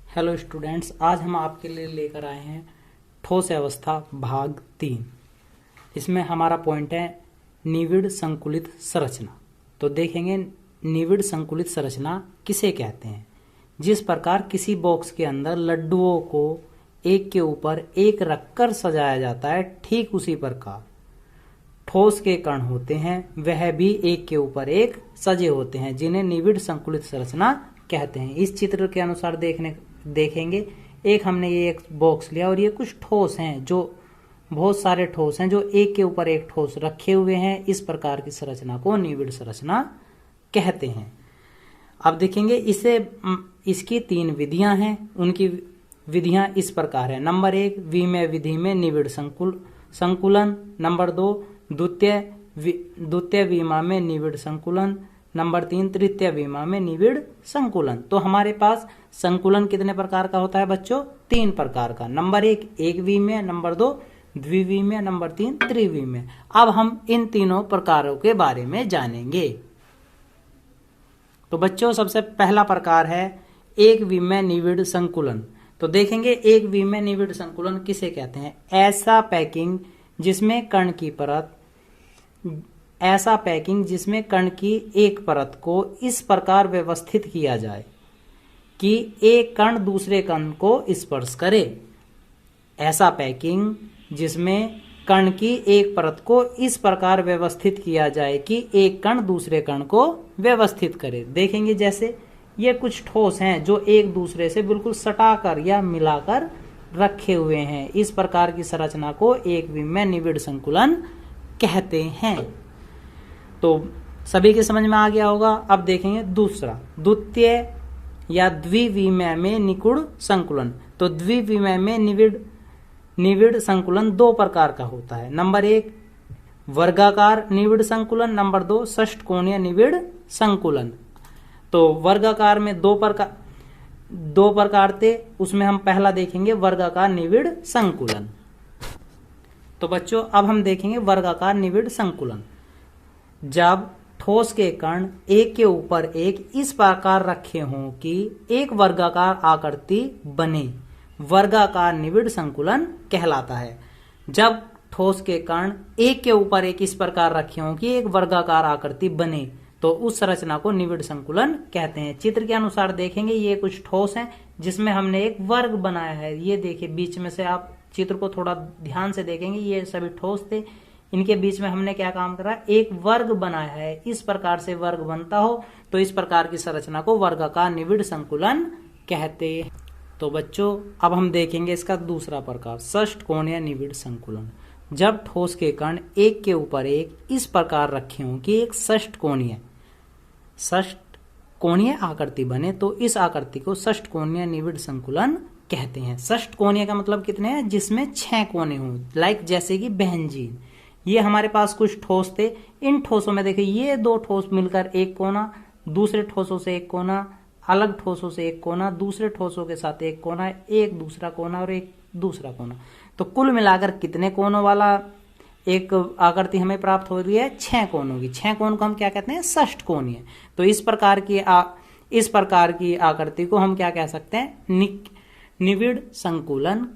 Hello students, आज हम आपके लिए लेकर आए हैं ठोस अवस्था भाग 3। इसमें हमारा पॉइंट है निविड़ संकुलित संरचना। तो देखेंगे निविड़ संकुलित संरचना किसे कहते हैं। जिस प्रकार किसी बॉक्स के अंदर लड्डुओं को एक के ऊपर एक रखकर सजाया जाता है, ठीक उसी प्रकार ठोस के कण होते हैं, वह भी एक के ऊपर एक सजे होते हैं, जिन्हें निविड़ संकुलित संरचना कहते हैं। इस चित्र के अनुसार देखेंगे एक हमने ये एक बॉक्स लिया और ये कुछ ठोस हैं, जो बहुत सारे ठोस हैं जो एक के ऊपर एक ठोस रखे हुए हैं। इस प्रकार की संरचना को निविड़ संरचना कहते हैं। अब देखेंगे इसकी 3 विधियां हैं। उनकी विधियां इस प्रकार है। नंबर 1 विमेय विधि में निविड़ संकुलन। नंबर 2 द्वितीय विमा में निविड़ संकुलन। नंबर 3 तृतीय विमा में निविड़ संकुलन। तो हमारे पास संकुलन कितने प्रकार का होता है बच्चों? 3 प्रकार का। नंबर 1 एक विमेय, नंबर 2 द्विविमेय, नंबर 3 त्रिविमेय। अब हम इन तीनों प्रकारों के बारे में जानेंगे। तो बच्चों सबसे पहला प्रकार है एक विमेय निविड़ संकुलन। तो देखेंगे एक विमेय निविड़ संकुलन किसे कहते हैं। ऐसा पैकिंग जिसमें कण की एक परत को इस प्रकार व्यवस्थित किया जाए कि एक कण दूसरे कण को स्पर्श करे। ऐसा पैकिंग जिसमें कण की एक परत को इस प्रकार व्यवस्थित किया जाए कि एक कण दूसरे कण को व्यवस्थित करे। देखेंगे जैसे ये कुछ ठोस हैं जो एक दूसरे से बिल्कुल सटाकर या मिलाकर रखे हुए हैं। इस प्रकार की संरचना को एक विमेय निविड़ संकुलन कहते हैं। तो सभी के समझ में आ गया होगा। अब देखेंगे दूसरा द्वितीय या द्विविमेय में निकुड़ संकुलन। तो द्विविमेय में निविड़ संकुलन 2 प्रकार का होता है। नंबर 1 वर्गाकार निविड़ संकुलन, नंबर 2 षटकोणीय निविड़ संकुलन। तो वर्गाकार में दो प्रकार थे, उसमें हम पहला देखेंगे वर्गाकार निविड़ संकुलन। तो बच्चों अब हम देखेंगे वर्गाकार निविड़ संकुलन। जब ठोस के कण एक के ऊपर एक इस प्रकार रखे हों कि एक वर्गाकार आकृति बने, वर्गाकार निविड़ संकुलन कहलाता है। जब ठोस के कण एक के ऊपर एक इस प्रकार रखे हों कि एक वर्गाकार आकृति बने, तो उस संरचना को निविड़ संकुलन कहते हैं। चित्र के अनुसार देखेंगे ये कुछ ठोस हैं जिसमें हमने एक वर्ग बनाया है। ये देखिए बीच में से आप चित्र को थोड़ा ध्यान से देखेंगे, ये सभी ठोस थे, इनके बीच में हमने क्या काम करा, एक वर्ग बनाया है। इस प्रकार से वर्ग बनता हो तो इस प्रकार की संरचना को वर्गाकार निविड़ संकुलन कहते हैं। तो बच्चों अब हम देखेंगे इसका दूसरा प्रकार षटकोणीय निविड़ संकुलन। जब ठोस के कण एक के ऊपर एक इस प्रकार रखे हों कि एक षटकोणीय आकृति बने, तो इस आकृति को षटकोणीय निविड़ संकुलन कहते हैं। षटकोणीय का मतलब कितने हैं? जिसमें 6 कोने हों, लाइक जैसे कि बेंजीन। ये हमारे पास कुछ ठोस थे। इन ठोसों में देखिए ये 2 ठोस मिलकर एक कोना, दूसरे ठोसों से एक कोना, अलग ठोसों से एक कोना, दूसरे ठोसों के साथ एक कोना, एक दूसरा कोना और एक दूसरा कोना। तो कुल मिलाकर कितने कोनों वाला एक आकृति हमें प्राप्त हो रही है? 6 कोनों की। 6 कोन को हम क्या कहते हैं? षटकोणीय। तो इस प्रकार की आकृति को हम क्या कह सकते हैं? निविड़ संकुलन।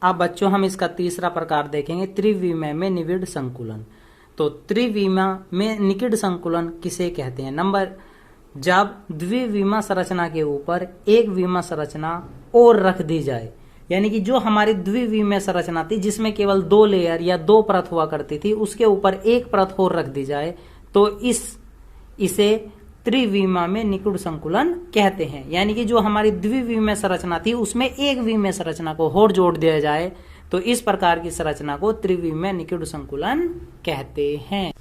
अब बच्चों हम इसका तीसरा प्रकार देखेंगे त्रिविमेय में निविड़ संकुलन। तो त्रिविमा में निविड़ संकुलन किसे कहते हैं? जब द्विविमा संरचना के ऊपर एक विमा संरचना और रख दी जाए, यानी कि जो हमारी द्विविमीय संरचना थी जिसमें केवल 2 लेयर या 2 परत हुआ करती थी, उसके ऊपर एक परत और रख दी जाए, तो इसे त्रिविमा में निकुड़ संकुलन कहते हैं। यानी कि जो हमारी द्विविमीय संरचना थी उसमें एक विमीय संरचना को और जोड़ दिया जाए, तो इस प्रकार की संरचना को त्रिविमीय निकुड़ संकुलन कहते हैं।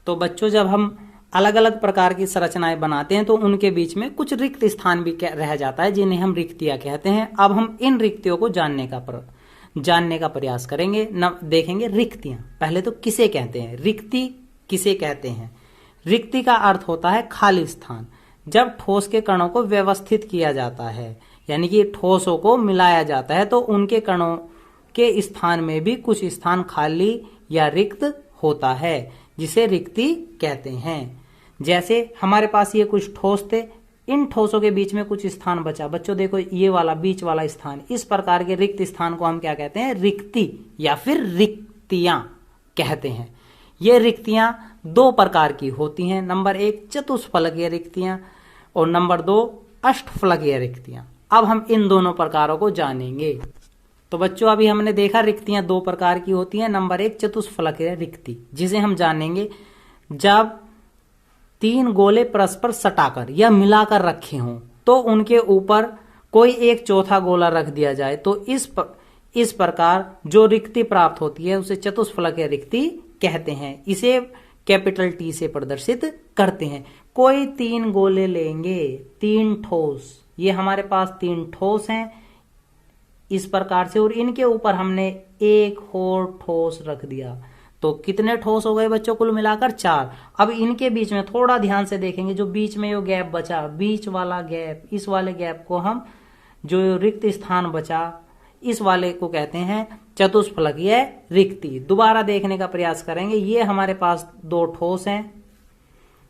तो बच्चों जब हम अलग अलग प्रकार की संरचनाएं बनाते हैं तो उनके बीच में कुछ रिक्त स्थान भी रह जाता है, जिन्हें हम रिक्तियां कहते हैं। अब हम इन रिक्तियों को जानने का प्रयास करेंगे। देखेंगे रिक्तियां। पहले तो किसे कहते हैं? रिक्ति किसे कहते हैं? रिक्ति का अर्थ होता है खाली स्थान। जब ठोस के कणों को व्यवस्थित किया जाता है, यानी कि ठोसों को मिलाया जाता है, तो उनके कणों के स्थान में भी कुछ स्थान खाली या रिक्त होता है, जिसे रिक्ति कहते हैं। जैसे हमारे पास ये कुछ ठोस थे, इन ठोसों के बीच में कुछ स्थान बचा। बच्चों देखो ये वाला बीच वाला स्थान, इस प्रकार के रिक्त स्थान को हम क्या कहते हैं? रिक्ति या फिर रिक्तियां कहते हैं। ये रिक्तियां दो प्रकार की होती हैं। नंबर 1 चतुष्फलकीय रिक्तियां और नंबर 2 अष्टफलकीय रिक्तियां। अब हम इन दोनों प्रकारों को जानेंगे। तो बच्चों अभी हमने देखा रिक्तियां दो प्रकार की होती हैं। नंबर 1 चतुष्फलकीय रिक्ति, जिसे हम जानेंगे जब 3 गोले परस्पर सटाकर या मिलाकर रखे हों तो उनके ऊपर कोई एक चौथा गोला रख दिया जाए तो इस प्रकार जो रिक्ति प्राप्त होती है उसे चतुष्फलकीय रिक्ति कहते हैं। इसे कैपिटल टी से प्रदर्शित करते हैं। कोई 3 गोले लेंगे, 3 ठोस, ये हमारे पास 3 ठोस हैं इस प्रकार से, और इनके ऊपर हमने एक और ठोस रख दिया तो कितने ठोस हो गए बच्चों? कुल मिलाकर 4। अब इनके बीच में थोड़ा ध्यान से देखेंगे, जो बीच में ये गैप बचा, बीच वाला गैप, इस वाले गैप को हम, जो रिक्त स्थान बचा, इस वाले को कहते हैं चतुष्फलकीय रिक्ति। दोबारा देखने का प्रयास करेंगे। ये हमारे पास 2 ठोस हैं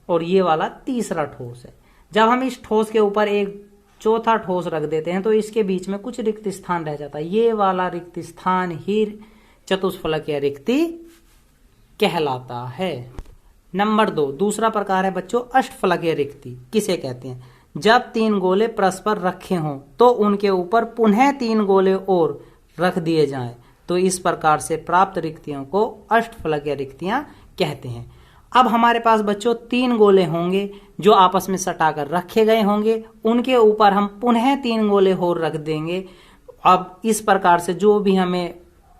और ये वाला तीसरा ठोस है। जब हम इस ठोस के ऊपर एक चौथा ठोस रख देते हैं तो इसके बीच में कुछ रिक्त स्थान रह जाता है। ये वाला रिक्त स्थान ही चतुष्फलकीय रिक्ति कहलाता है। नंबर 2 दूसरा प्रकार है बच्चों अष्टफलकीय रिक्ति। किसे कहते हैं? जब 3 गोले परस्पर रखे हों तो उनके ऊपर पुनः 3 गोले और रख दिए जाएं तो इस प्रकार से प्राप्त रिक्तियों को अष्टफलकीय रिक्तियां कहते हैं। अब हमारे पास बच्चों 3 गोले होंगे जो आपस में सटाकर रखे गए होंगे, उनके ऊपर हम पुनः 3 गोले और रख देंगे। अब इस प्रकार से जो भी हमें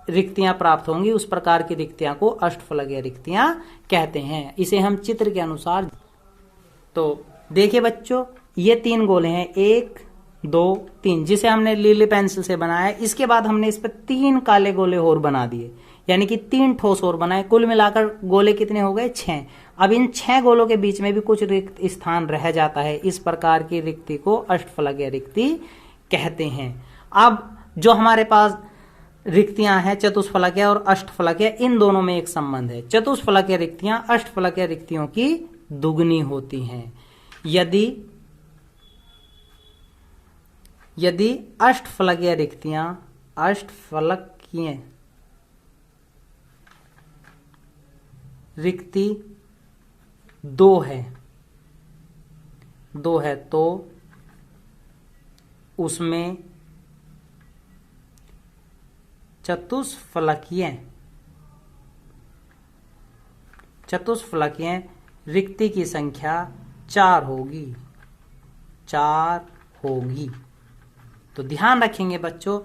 रिक्तियां प्राप्त होंगी उस प्रकार की रिक्तियां को अष्टफलकीय रिक्तियां कहते हैं। इसे हम चित्र के अनुसार, तो देखिए बच्चों ये 3 गोले हैं, 1 2 3, जिसे हमने लीली पेंसिल से बनाया। इसके बाद हमने इस पर 3 काले गोले और बना दिए, यानी कि 3 ठोस और बनाए। कुल मिलाकर गोले कितने हो गए? 6। अब इन 6 गोलों के बीच में भी कुछ रिक्त स्थान रह जाता है। इस प्रकार की रिक्ति को अष्टफलकीय रिक्ति कहते हैं। अब जो हमारे पास रिक्तियां हैं चतुष्फलकीय और अष्टफलकीय, इन दोनों में एक संबंध है। चतुष्फलकीय रिक्तियां अष्टफलकीय रिक्तियों की दुगनी होती हैं। यदि अष्टफलकीय रिक्तियां अष्टफलकीय रिक्ति 2 है तो उसमें चतुष्फलकीय रिक्ति की संख्या 4 होगी। तो ध्यान रखेंगे बच्चों,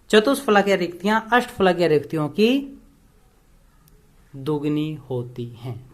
चतुष्फलकीय रिक्तियां अष्टफलकीय रिक्तियों की दुगनी होती हैं।